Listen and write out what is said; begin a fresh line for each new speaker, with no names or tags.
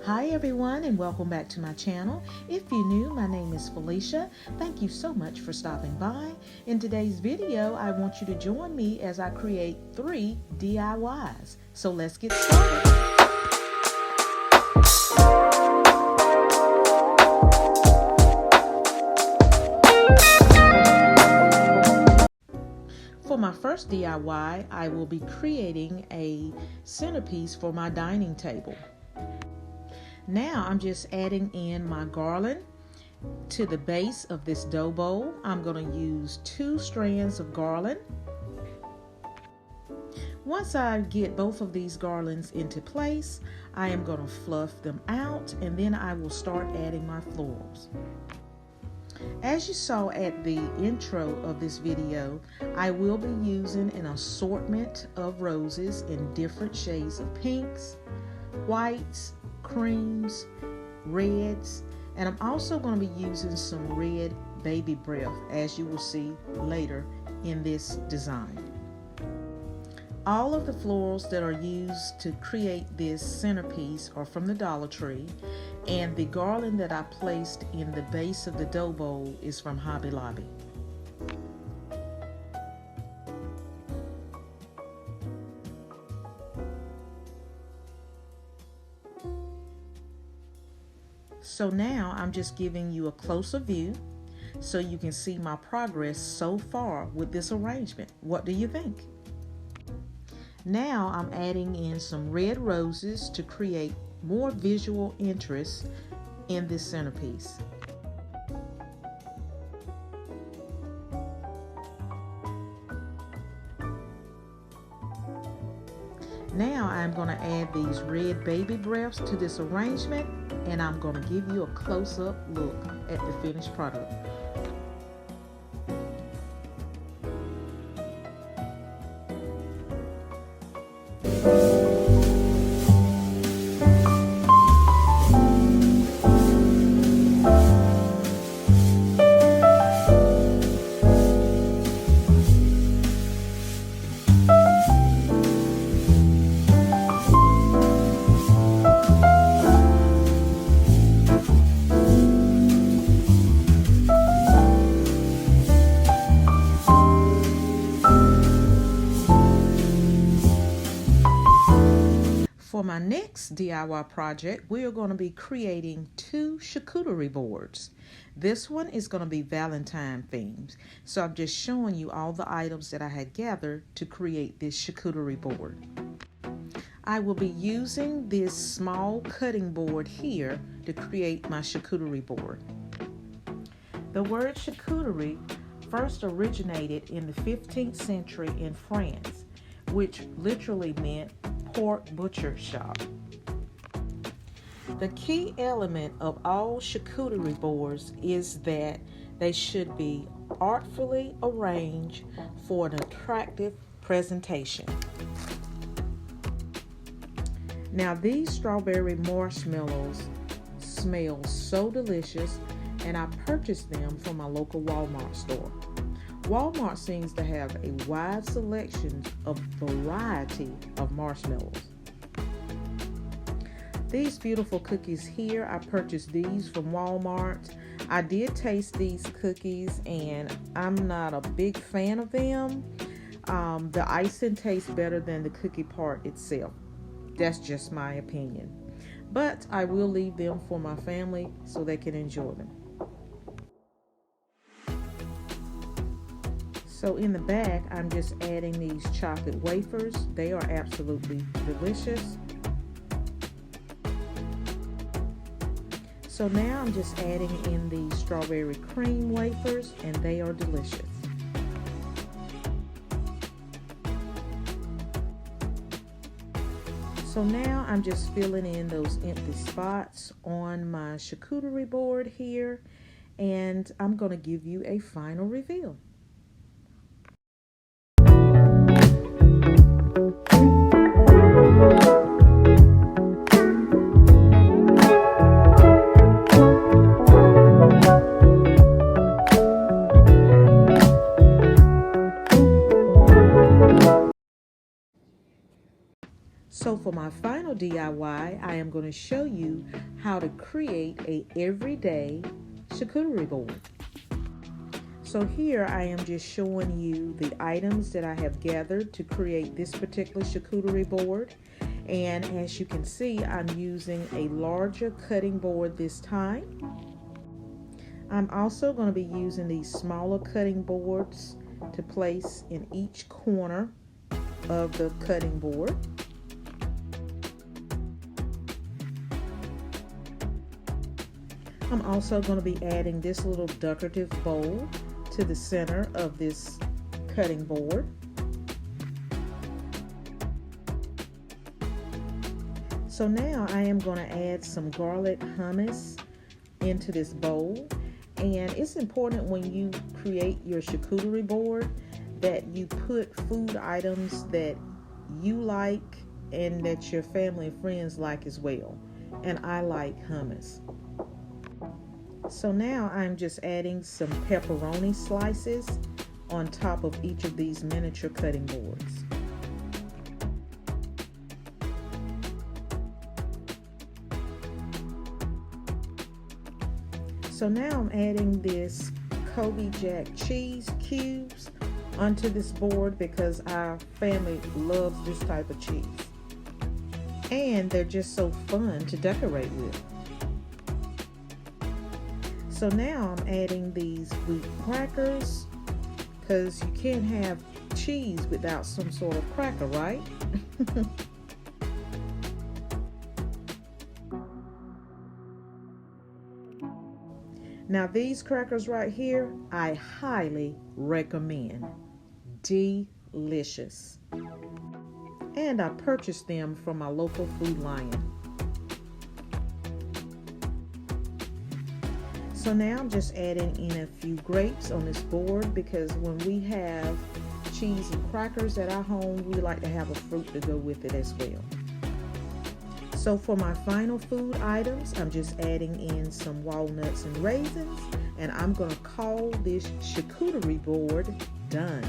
Hi everyone, and welcome back to my channel. If you're new, my name is Felicia. Thank you so much for stopping by. In today's video, I want you to join me as I create 3 DIYs. So let's get started. For my first DIY, I will be creating a centerpiece for my dining table. Now I'm just adding in my garland to the base of this dough bowl. I'm going to use 2 strands of garland. Once I get both of these garlands into place, I am going to fluff them out, and then I will start adding my florals. As you saw at the intro of this video, I will be using an assortment of roses in different shades of pinks, whites, creams, reds, and I'm also going to be using some red baby breath, as you will see later in this design. All of the florals that are used to create this centerpiece are from the Dollar Tree, and the garland that I placed in the base of the dough bowl is from Hobby Lobby. So now I'm just giving you a closer view so you can see my progress so far with this arrangement. What do you think? Now I'm adding in some red roses to create more visual interest in this centerpiece. Now I'm going to add these red baby breaths to this arrangement, and I'm going to give you a close-up look at the finished product. For my next DIY project, we are going to be creating 2 charcuterie boards. This one is going to be Valentine themed. So I'm just showing you all the items that I had gathered to create this charcuterie board. I will be using this small cutting board here to create my charcuterie board. The word charcuterie first originated in the 15th century in France, which literally meant pork butcher shop. The key element of all charcuterie boards is that they should be artfully arranged for an attractive presentation. Now these strawberry marshmallows smell so delicious, and I purchased them from my local Walmart store. Walmart seems to have a wide selection of variety of marshmallows. These beautiful cookies here, I purchased these from Walmart. I did taste these cookies and I'm not a big fan of them. The icing tastes better than the cookie part itself. That's just my opinion. But I will leave them for my family so they can enjoy them. So in the back, I'm just adding these chocolate wafers. They are absolutely delicious. So now I'm just adding in these strawberry cream wafers, and they are delicious. So now I'm just filling in those empty spots on my charcuterie board here, and I'm going to give you a final reveal. So for my final DIY, I am going to show you how to create a everyday charcuterie board. So here I am just showing you the items that I have gathered to create this particular charcuterie board. And as you can see, I'm using a larger cutting board this time. I'm also going to be using these smaller cutting boards to place in each corner of the cutting board. I'm also going to be adding this little decorative bowl to the center of this cutting board. So now I am going to add some garlic hummus into this bowl. And it's important when you create your charcuterie board that you put food items that you like and that your family and friends like as well. And I like hummus. So now I'm just adding some pepperoni slices on top of each of these miniature cutting boards. So now I'm adding this Kobe Jack cheese cubes onto this board because our family loves this type of cheese. And they're just so fun to decorate with. So now I'm adding these wheat crackers because you can't have cheese without some sort of cracker, right? Now these crackers right here, I highly recommend. Delicious. And I purchased them from my local Food Lion. So now I'm just adding in a few grapes on this board because when we have cheese and crackers at our home, we like to have a fruit to go with it as well. So for my final food items, I'm just adding in some walnuts and raisins, and I'm going to call this charcuterie board done.